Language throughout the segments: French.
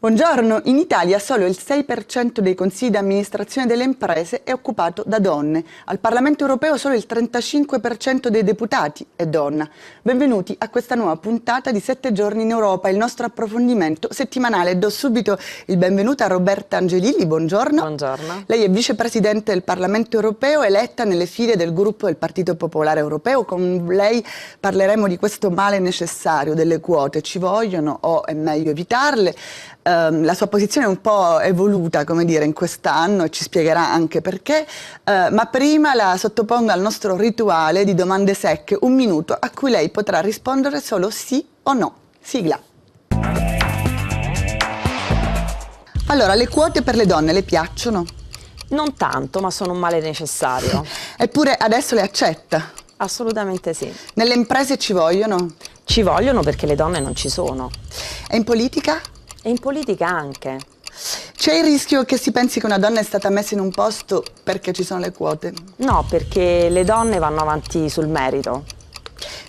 Buongiorno, in Italia solo il 6% dei consigli di amministrazione delle imprese è occupato da donne. Al Parlamento europeo solo il 35% dei deputati è donna. Benvenuti a questa nuova puntata di 7 giorni in Europa, il nostro approfondimento settimanale. Do subito il benvenuto a Roberta Angelilli, buongiorno. Buongiorno. Lei è vicepresidente del Parlamento europeo, eletta nelle file del gruppo del Partito Popolare Europeo. Con lei parleremo di questo male necessario delle quote. Ci vogliono o è meglio evitarle? La sua posizione è un po' evoluta, come dire, in quest'anno e ci spiegherà anche perché, ma prima la sottopongo al nostro rituale di domande secche, un minuto a cui lei potrà rispondere solo sì o no. Sigla. Allora, le quote per le donne le piacciono? Non tanto, ma sono un male necessario. Eppure adesso le accetta? Assolutamente sì. Nelle imprese ci vogliono? Ci vogliono perché le donne non ci sono. E in politica? E in politica anche. C'è il rischio che si pensi che una donna è stata messa in un posto perché ci sono le quote? No, perché le donne vanno avanti sul merito.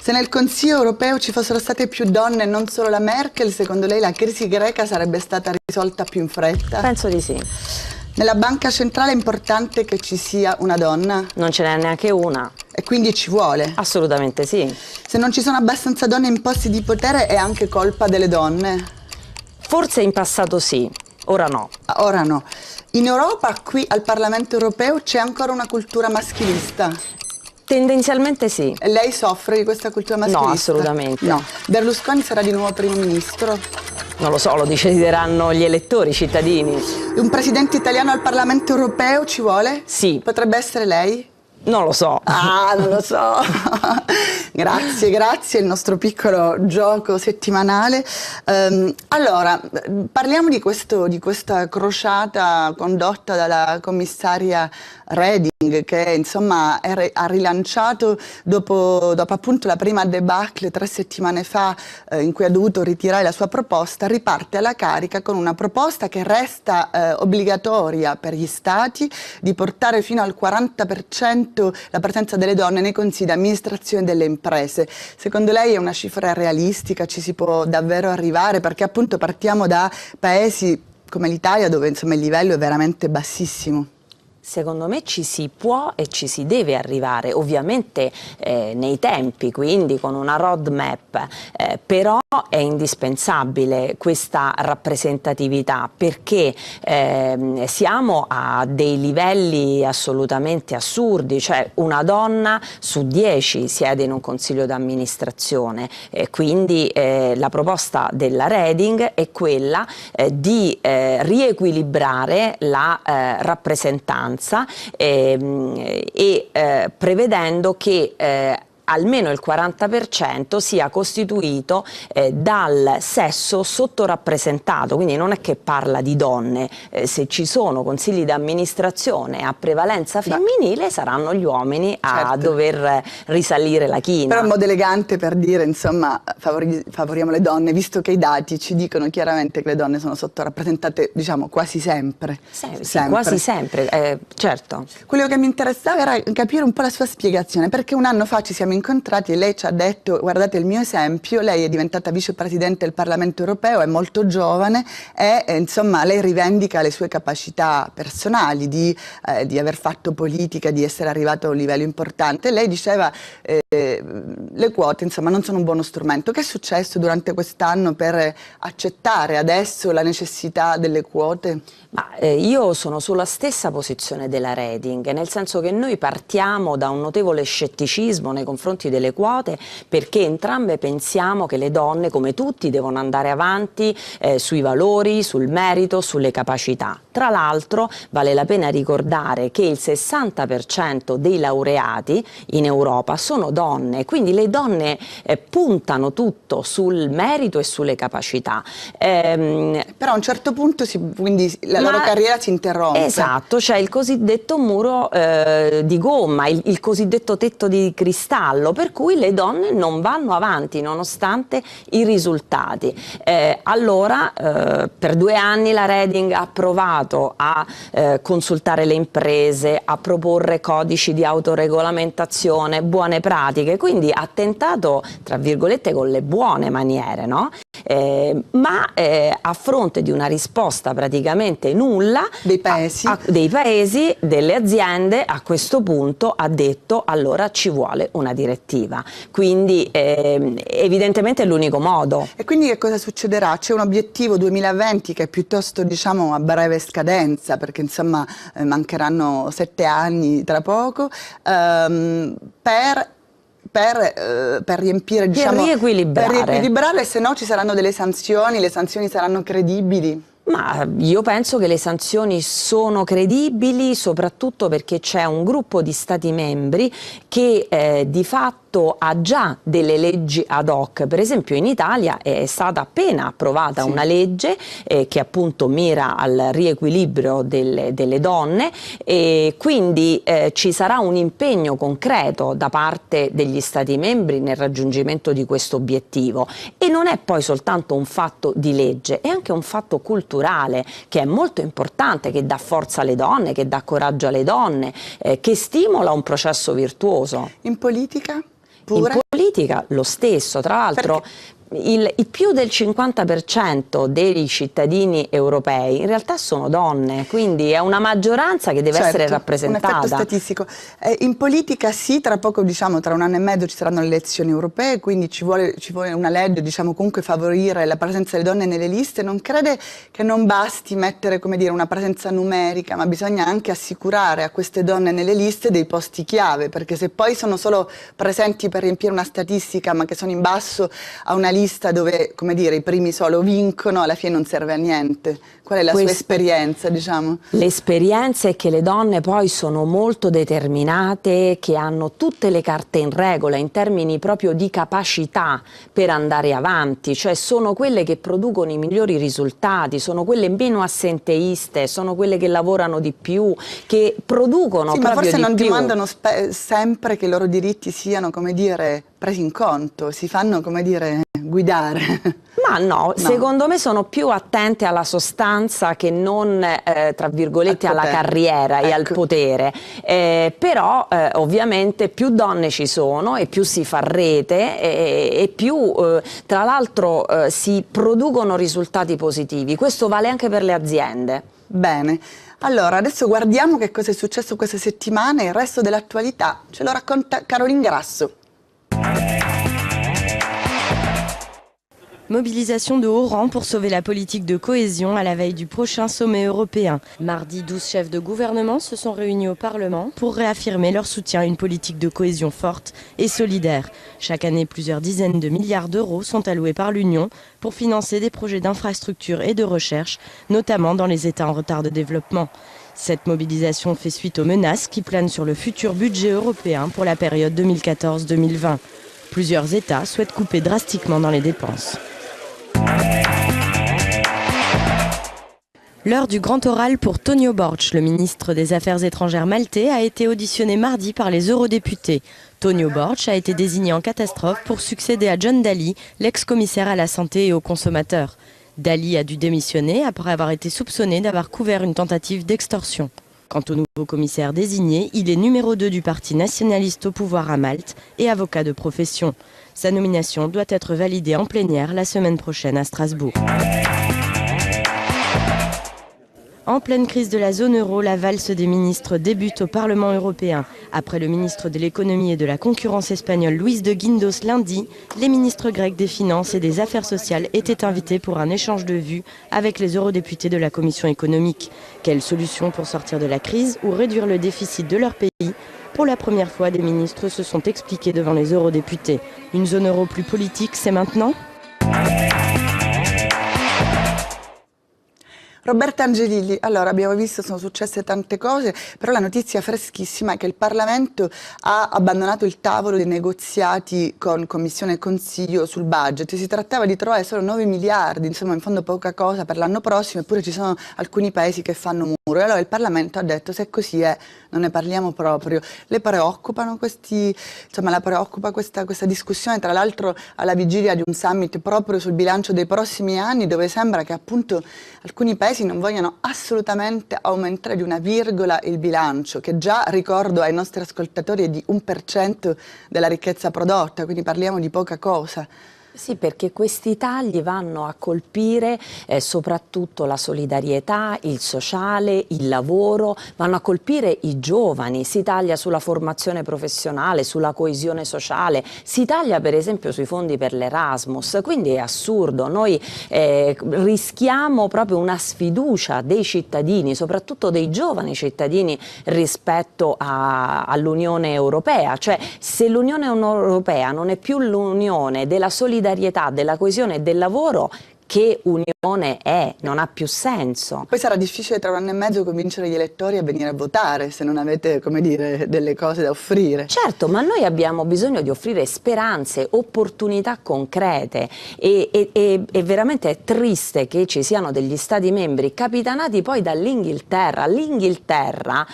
Se nel Consiglio europeo ci fossero state più donne e non solo la Merkel, secondo lei la crisi greca sarebbe stata risolta più in fretta? Penso di sì. Nella banca centrale è importante che ci sia una donna? Non ce n'è neanche una. E quindi ci vuole? Assolutamente sì. Se non ci sono abbastanza donne in posti di potere è anche colpa delle donne? Forse in passato sì, ora no. Ora no. In Europa, qui al Parlamento europeo, c'è ancora una cultura maschilista? Tendenzialmente sì. E lei soffre di questa cultura maschilista? No, assolutamente. No. Berlusconi sarà di nuovo primo ministro? Non lo so, lo decideranno gli elettori, i cittadini. Un presidente italiano al Parlamento europeo ci vuole? Sì. Potrebbe essere lei? Non lo so. Ah, non lo so. Grazie, il nostro piccolo gioco settimanale. Allora, parliamo di questa crociata condotta dalla commissaria Reding, che insomma ha rilanciato dopo appunto la prima debacle 3 settimane fa, in cui ha dovuto ritirare la sua proposta. Riparte alla carica con una proposta che resta obbligatoria per gli stati di portare fino al 40% la presenza delle donne nei consigli di amministrazione delle imprese. Secondo lei è una cifra realistica? Ci si può davvero arrivare? Perché appunto partiamo da paesi come l'Italia, dove insomma il livello è veramente bassissimo. Secondo me ci si può e ci si deve arrivare, ovviamente nei tempi, quindi con una roadmap, però è indispensabile questa rappresentatività perché siamo a dei livelli assolutamente assurdi, cioè una donna su 10 siede in un consiglio d'amministrazione, quindi la proposta della Reding è quella di riequilibrare la rappresentanza prevedendo che almeno il 40% sia costituito dal sesso sottorappresentato, quindi non è che parla di donne, se ci sono consigli di amministrazione a prevalenza femminile saranno gli uomini a dover risalire la china. Però è un modo elegante per dire insomma favoriamo le donne, visto che i dati ci dicono chiaramente che le donne sono sottorappresentate diciamo quasi sempre. Sì, quasi sempre, certo. Quello che mi interessava era capire un po' la sua spiegazione, perché un anno fa ci siamo incontrati e lei ci ha detto: guardate il mio esempio, lei è diventata vicepresidente del Parlamento europeo, è molto giovane e insomma lei rivendica le sue capacità personali di aver fatto politica, di essere arrivato a un livello importante. Lei diceva le quote insomma non sono un buono strumento. Che è successo durante quest'anno per accettare adesso la necessità delle quote? Ma, io sono sulla stessa posizione della Reding, nel senso che noi partiamo da un notevole scetticismo nei confronti delle quote, perché entrambe pensiamo che le donne, come tutti, devono andare avanti sui valori, sul merito, sulle capacità. Tra l'altro vale la pena ricordare che il 60% dei laureati in Europa sono donne, quindi le donne puntano tutto sul merito e sulle capacità. Però a un certo punto quindi la loro carriera si interrompe. Esatto, c'è il cosiddetto muro di gomma, il cosiddetto tetto di cristallo, per cui le donne non vanno avanti nonostante i risultati. Allora per 2 anni la Reding ha provato a consultare le imprese, a proporre codici di autoregolamentazione, buone pratiche, quindi ha tentato tra virgolette con le buone maniere, no? ma a fronte di una risposta praticamente nulla dei paesi, dei paesi, delle aziende, a questo punto ha detto allora ci vuole una direttiva, quindi evidentemente è l'unico modo. E quindi che cosa succederà? C'è un obiettivo 2020 che è piuttosto, diciamo, a breve scadenza, perché insomma mancheranno 7 anni tra poco, per riempire, diciamo, per riequilibrare, se no ci saranno delle sanzioni, le sanzioni saranno credibili. Ma io penso che le sanzioni sono credibili, soprattutto perché c'è un gruppo di Stati membri che di fatto ha già delle leggi ad hoc. Per esempio in Italia è stata appena approvata una legge che appunto mira al riequilibrio delle donne, e quindi ci sarà un impegno concreto da parte degli Stati membri nel raggiungimento di questo obiettivo, e non è poi soltanto un fatto di legge, è anche un fatto culturale che è molto importante, che dà forza alle donne, che dà coraggio alle donne, che stimola un processo virtuoso. In politica? Pure? In politica lo stesso, tra l'altro il più del 50% dei cittadini europei in realtà sono donne, quindi è una maggioranza che deve essere rappresentata. Un effetto statistico. In politica sì, tra poco, diciamo, tra un anno e mezzo ci saranno le elezioni europee, quindi ci vuole una legge, diciamo, comunque favorire la presenza delle donne nelle liste. Non crede che non basti mettere, come dire, una presenza numerica, ma bisogna anche assicurare a queste donne nelle liste dei posti chiave, perché se poi sono solo presenti per riempire una statistica, ma che sono in basso a una lista dove, come dire, i primi solo vincono, alla fine non serve a niente. Qual è la sua esperienza, diciamo? L'esperienza è che le donne poi sono molto determinate, che hanno tutte le carte in regola in termini proprio di capacità per andare avanti, cioè sono quelle che producono i migliori risultati, sono quelle meno assenteiste, sono quelle che lavorano di più, che producono proprio di più. Ma forse non dimandano sempre che i loro diritti siano, come dire, presi in conto, si fanno, come dire, guidare. Ma no, secondo me sono più attente alla sostanza che non, tra virgolette, alla carriera e al potere. Però ovviamente più donne ci sono e più si fa rete e più tra l'altro si producono risultati positivi. Questo vale anche per le aziende. Bene. Allora, adesso guardiamo che cosa è successo questa settimana e il resto dell'attualità ce lo racconta Caroline Grasso. Mobilisation de haut rang pour sauver la politique de cohésion à la veille du prochain sommet européen. Mardi, 12 chefs de gouvernement se sont réunis au Parlement pour réaffirmer leur soutien à une politique de cohésion forte et solidaire. Chaque année, plusieurs dizaines de milliards d'euros sont alloués par l'Union pour financer des projets d'infrastructure et de recherche, notamment dans les États en retard de développement. Cette mobilisation fait suite aux menaces qui planent sur le futur budget européen pour la période 2014-2020. Plusieurs États souhaitent couper drastiquement dans les dépenses. L'heure du grand oral pour Tonio Borg, le ministre des Affaires étrangères maltais, a été auditionné mardi par les eurodéputés. Tonio Borg a été désigné en catastrophe pour succéder à John Dalli, l'ex-commissaire à la santé et aux consommateurs. Dalli a dû démissionner après avoir été soupçonné d'avoir couvert une tentative d'extorsion. Quant au nouveau commissaire désigné, il est numéro 2 du parti nationaliste au pouvoir à Malte et avocat de profession. Sa nomination doit être validée en plénière la semaine prochaine à Strasbourg. En pleine crise de la zone euro, la valse des ministres débute au Parlement européen. Après le ministre de l'économie et de la concurrence espagnol Luis de Guindos lundi, les ministres grecs des finances et des affaires sociales étaient invités pour un échange de vues avec les eurodéputés de la Commission économique. Quelle solution pour sortir de la crise ou réduire le déficit de leur pays ? Pour la première fois, des ministres se sont expliqués devant les eurodéputés. Une zone euro plus politique, c'est maintenant ? Roberta Angelilli, allora abbiamo visto sono successe tante cose, però la notizia freschissima è che il Parlamento ha abbandonato il tavolo dei negoziati con Commissione e Consiglio sul budget. Si trattava di trovare solo 9 miliardi, insomma in fondo poca cosa per l'anno prossimo, eppure ci sono alcuni paesi che fanno muro. E allora il Parlamento ha detto se così è non ne parliamo proprio. Le preoccupano la preoccupa questa discussione, tra l'altro alla vigilia di un summit proprio sul bilancio dei prossimi anni, dove sembra che appunto alcuni paesi non vogliono assolutamente aumentare di una virgola il bilancio, che già, ricordo ai nostri ascoltatori, è di 1% della ricchezza prodotta, quindi parliamo di poca cosa. Sì, perché questi tagli vanno a colpire soprattutto la solidarietà, il sociale, il lavoro, vanno a colpire i giovani, si taglia sulla formazione professionale, sulla coesione sociale, si taglia per esempio sui fondi per l'Erasmus, quindi è assurdo, noi rischiamo proprio una sfiducia dei cittadini, soprattutto dei giovani cittadini rispetto all'Unione Europea, cioè se l'Unione Europea non è più l'unione della solidarietà, della coesione e del lavoro, che unione è? Non ha più senso. Poi sarà difficile tra un anno e mezzo convincere gli elettori a venire a votare se non avete, come dire, delle cose da offrire. Certo, ma noi abbiamo bisogno di offrire speranze, opportunità concrete e veramente è triste che ci siano degli stati membri capitanati poi dall'Inghilterra. L'Inghilterra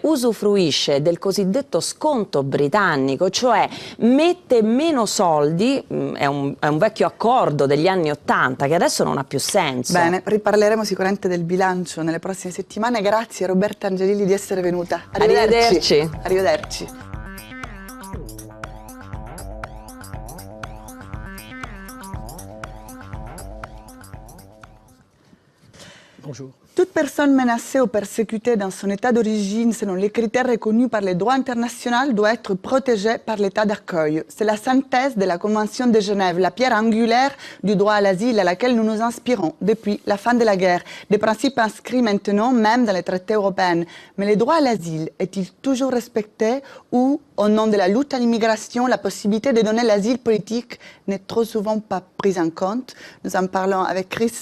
usufruisce del cosiddetto sconto britannico, cioè mette meno soldi, è un vecchio accordo degli anni '80 che adesso non ha più senso. Bene, riparleremo sicuramente del bilancio nelle prossime settimane. Grazie Roberta Angelilli di essere venuta. Arrivederci. Arrivederci. Bonjour. Toute personne menacée ou persécutée dans son état d'origine selon les critères reconnus par le droit international doit être protégée par l'état d'accueil. C'est la synthèse de la Convention de Genève, la pierre angulaire du droit à l'asile à laquelle nous nous inspirons depuis la fin de la guerre. Des principes inscrits maintenant même dans les traités européens. Mais le droit à l'asile est-il toujours respecté ou, au nom de la lutte à l'immigration, la possibilité de donner l'asile politique n'est trop souvent pas prise en compte? Nous en parlons avec Chris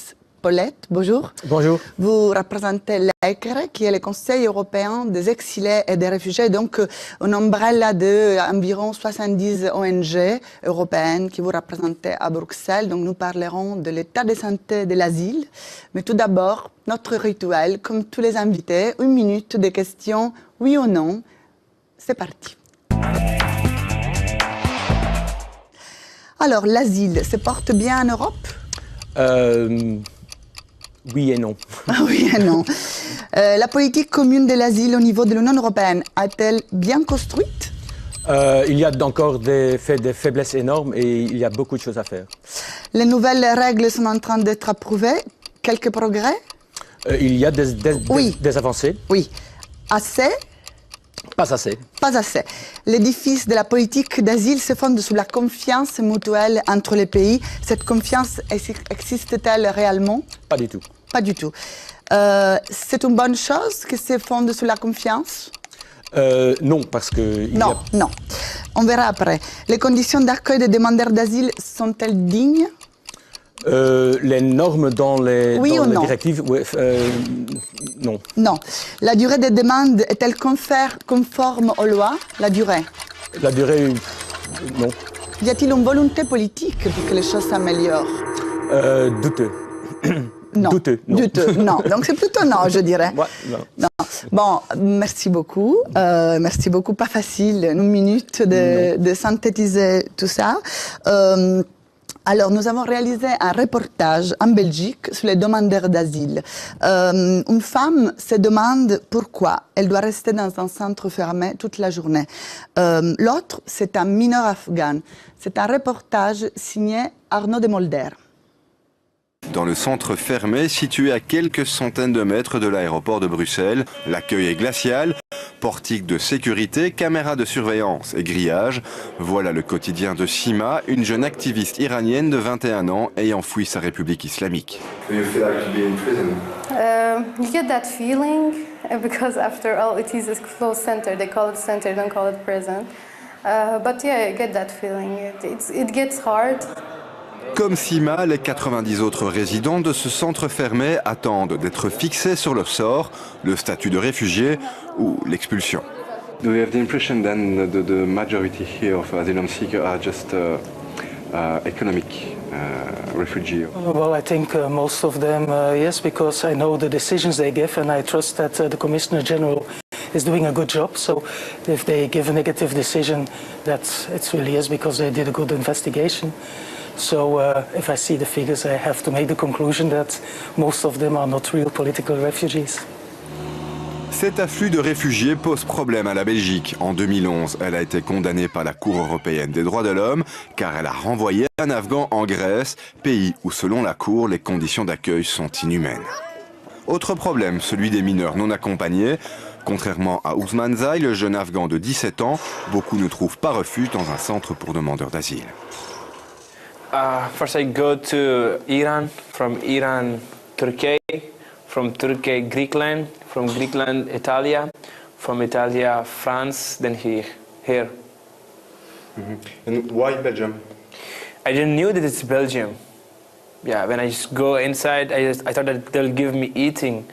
Paulette, bonjour. Bonjour. Vous représentez l'ECRE, qui est le Conseil européen des exilés et des réfugiés, donc une ombrelle d'environ 70 ONG européennes qui vous représentez à Bruxelles. Donc nous parlerons de l'état de santé de l'asile. Mais tout d'abord, notre rituel, comme tous les invités, 1 minute de questions, oui ou non. C'est parti. Alors, l'asile se porte bien en Europe? Oui et non. Oui et non. La politique commune de l'asile au niveau de l'Union européenne a-t-elle bien construite? Il y a encore des faiblesses énormes et il y a beaucoup de choses à faire. Les nouvelles règles sont en train d'être approuvées. Quelques progrès? Il y a Oui. des avancées. Oui. Assez? Pas assez. Pas assez. L'édifice de la politique d'asile se fonde sur la confiance mutuelle entre les pays. Cette confiance existe-t-elle réellement? Pas du tout. Pas du tout. C'est une bonne chose que se fonde sur la confiance? Non, parce que... Non. On verra après. Les conditions d'accueil des demandeurs d'asile sont-elles dignes? Les normes dans les directives, non. Non. La durée des demandes est-elle conforme aux lois? La durée? La durée, non. Y a-t-il une volonté politique pour que les choses s'améliorent? Douteux. Non. Douteux, non. Douteux, non. Donc c'est plutôt non, je dirais. Ouais, non. Bon, merci beaucoup. Merci beaucoup. Pas facile, 1 minute de synthétiser tout ça. Alors, nous avons réalisé un reportage en Belgique sur les demandeurs d'asile. Une femme se demande pourquoi elle doit rester dans un centre fermé toute la journée. L'autre, c'est un mineur afghan. C'est un reportage signé Arnaud de Molder. Dans le centre fermé, situé à quelques centaines de mètres de l'aéroport de Bruxelles, l'accueil est glacial. Portique de sécurité, caméras de surveillance et grillage. Voilà le quotidien de Sima, une jeune activiste iranienne de 21 ans ayant fui sa république islamique. You get that feeling because after all it is a closed center. They call it center, don't call it prison. But yeah, you get that feeling. It gets hard. Comme Sima, les 90 autres résidents de ce centre fermé attendent d'être fixés sur leur sort, le statut de réfugié ou l'expulsion. Do you have the impression then that the majority here of asylum seekers are just economic refugees? Well, I think most of them, yes, because I know the decisions they give and I trust that the Commissioner General is doing a good job. So if they give a negative decision, that it really is because they did a good investigation. So if I see the figures, I have to make the conclusion that most of them are not real political refugees. Cet afflux de réfugiés pose problème à la Belgique. En 2011, elle a été condamnée par la Cour européenne des droits de l'homme car elle a renvoyé un Afghan en Grèce, pays où selon la Cour, les conditions d'accueil sont inhumaines. Autre problème, celui des mineurs non accompagnés. Contrairement à Ousmane Zai, le jeune Afghan de 17 ans, beaucoup ne trouvent pas refuge dans un centre pour demandeurs d'asile. First I go to Iran, from Iran, Turkey, from Turkey, Greekland, from Greekland, Italia, from Italia, France, then here. And why Belgium? I didn't knew that it's Belgium. Yeah, when I just go inside, I thought that they'll give me eating.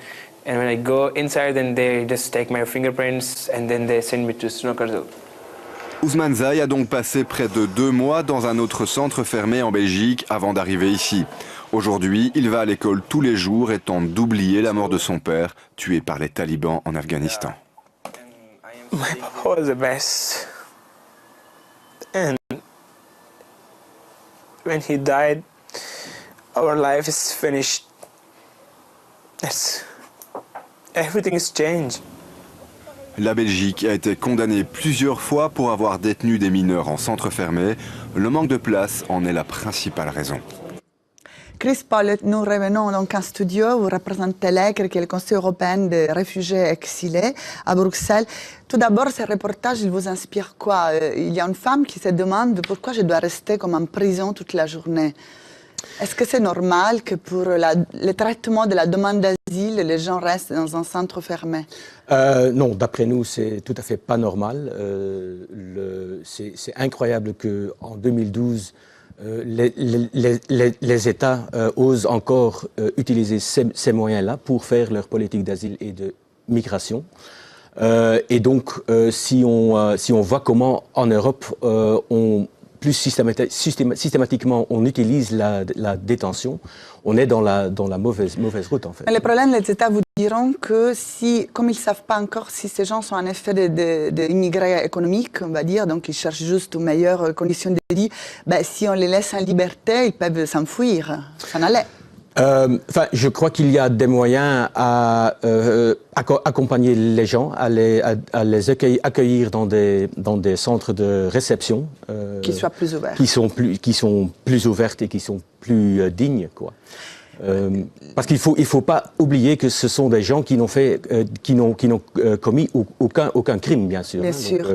And when I go inside, then they just take my fingerprints and then they send me to Snookersville. Ousmane Zai a donc passé près de 2 mois dans un autre centre fermé en Belgique avant d'arriver ici. Aujourd'hui, il va à l'école tous les jours et tente d'oublier la mort de son père, tué par les talibans en Afghanistan. My papa was the best. And when he died, our life is finished. Everything has changed. La Belgique a été condamnée plusieurs fois pour avoir détenu des mineurs en centre fermé. Le manque de place en est la principale raison. Chris Paul, nous revenons donc en studio. Vous représentez l'ECRE, qui est le Conseil européen des réfugiés exilés à Bruxelles. Tout d'abord, ce reportage, il vous inspire quoi? Il y a une femme qui se demande pourquoi je dois rester comme en prison toute la journée. Est-ce que c'est normal que pour le traitement de la demande d'asile, les gens restent dans un centre fermé? Non, d'après nous, c'est tout à fait pas normal. C'est incroyable qu'en 2012, les États osent encore utiliser ces moyens-là pour faire leur politique d'asile et de migration. Et donc, si on voit comment en Europe, plus systématiquement on utilise la détention, on est dans la mauvaise route en fait. Mais le problème, les États vous diront que comme ils ne savent pas encore si ces gens sont en effet des immigrés économiques, on va dire, donc ils cherchent juste aux meilleures conditions de vie, ben, si on les laisse en liberté, ils peuvent s'enfuir, s'en aller. Je crois qu'il y a des moyens à accompagner les gens, à les accueillir dans des centres de réception qui soient plus ouverts, qui sont plus ouvertes et qui sont plus dignes, quoi. Parce qu'il faut pas oublier que ce sont des gens qui n'ont commis aucun crime, bien sûr. Bien sûr.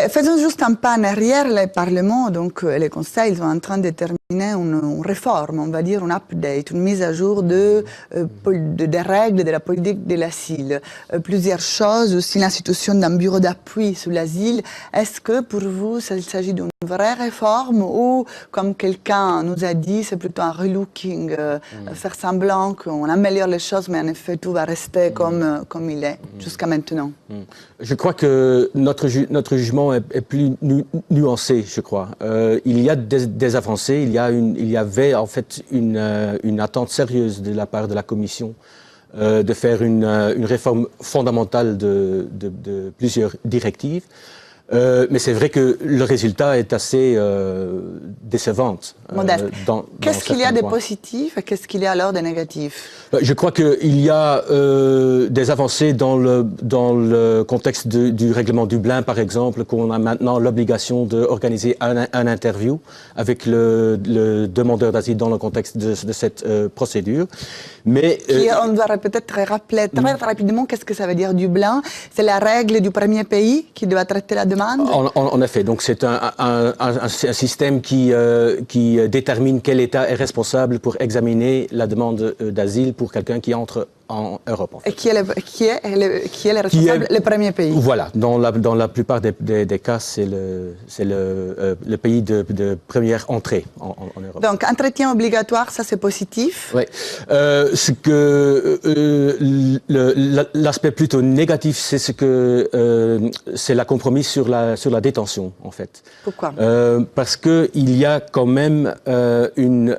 Faisons juste un pas en arrière. Le Parlement, donc les conseils, ils sont en train de terminer une réforme, on va dire une update, une mise à jour des règles de la politique de l'asile. Plusieurs choses, aussi l'institution d'un bureau d'appui sur l'asile. Est-ce que pour vous, il s'agit d'une vraie réforme ou, comme quelqu'un nous a dit, c'est plutôt un relooking, faire semblant qu'on améliore les choses, mais en effet, tout va rester comme il est jusqu'à maintenant? Je crois que notre jugement est plus nuancé, je crois. Il y a des avancées, il y avait en fait une attente sérieuse de la part de la Commission de faire une réforme fondamentale de plusieurs directives. Mais c'est vrai que le résultat est assez décevant. Qu'est-ce qu'il y a de positif et qu'est-ce qu'il y a alors de négatif? Je crois qu'il y a des avancées dans le contexte du règlement Dublin, par exemple, qu'on a maintenant l'obligation d'organiser un interview avec le demandeur d'asile dans le contexte de cette procédure. Mais on doit peut-être rappeler très rapidement qu'est-ce que ça veut dire Dublin. C'est la règle du premier pays qui doit traiter la demande. En effet, donc c'est un système qui détermine quel État est responsable pour examiner la demande d'asile pour quelqu'un qui entre en Europe. En fait. Et qui est le responsable, le premier pays? Voilà, dans la plupart des cas, c'est le pays de première entrée en Europe. Donc, entretien obligatoire, ça c'est positif? Oui. L'aspect plutôt négatif, c'est la compromis sur la détention, en fait. Pourquoi? Parce qu'il y a quand même une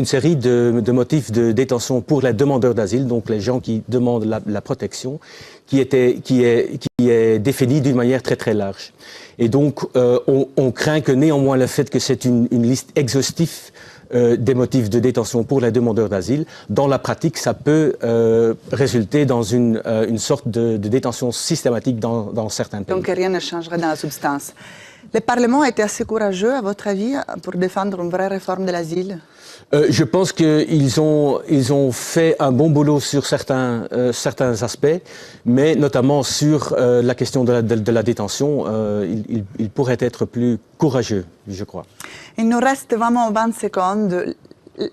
série de motifs de détention pour les demandeurs d'asile, donc les gens qui demandent la protection, qui est définie d'une manière très très large. Et donc, on craint que néanmoins le fait que c'est une liste exhaustive des motifs de détention pour les demandeurs d'asile, dans la pratique, ça peut résulter dans une sorte de détention systématique dans certains pays. Donc rien ne changerait dans la substance. Le Parlement a été assez courageux, à votre avis, pour défendre une vraie réforme de l'asile? Je pense qu'ils ont fait un bon boulot sur certains aspects, mais notamment sur la question de la détention, ils pourraient être plus courageux, je crois. Il nous reste vraiment 20 secondes.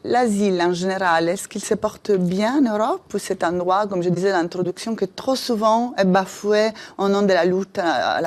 L'asile en général, est-ce qu'il se porte bien en Europe ou c'est un droit, comme je disais dans l'introduction, que trop souvent est bafoué au nom de la lutte à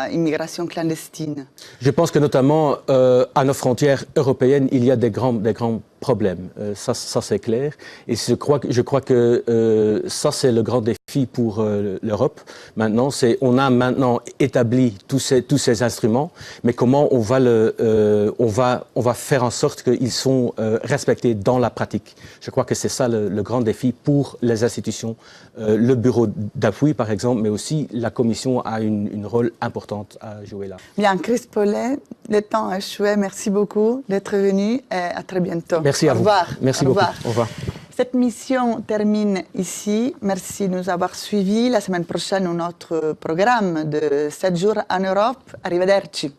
l'immigration clandestine? Je pense que notamment à nos frontières européennes, il y a des grands problèmes. Ça c'est clair. Et je crois que ça, c'est le grand défi pour l'Europe. Maintenant, on a maintenant établi tous ces instruments, mais comment on va faire en sorte qu'ils sont respectés dans la pratique. Je crois que c'est ça le grand défi pour les institutions. Le bureau d'appui, par exemple, mais aussi la Commission a une rôle importante à jouer là. Bien, Chris Paulet, le temps a échoué. Merci beaucoup d'être venu et à très bientôt. Merci à vous. Au revoir. Merci beaucoup. Au revoir. Cette mission termine ici. Merci de nous avoir suivis. La semaine prochaine, un autre programme de 7 jours en Europe. Arrivederci.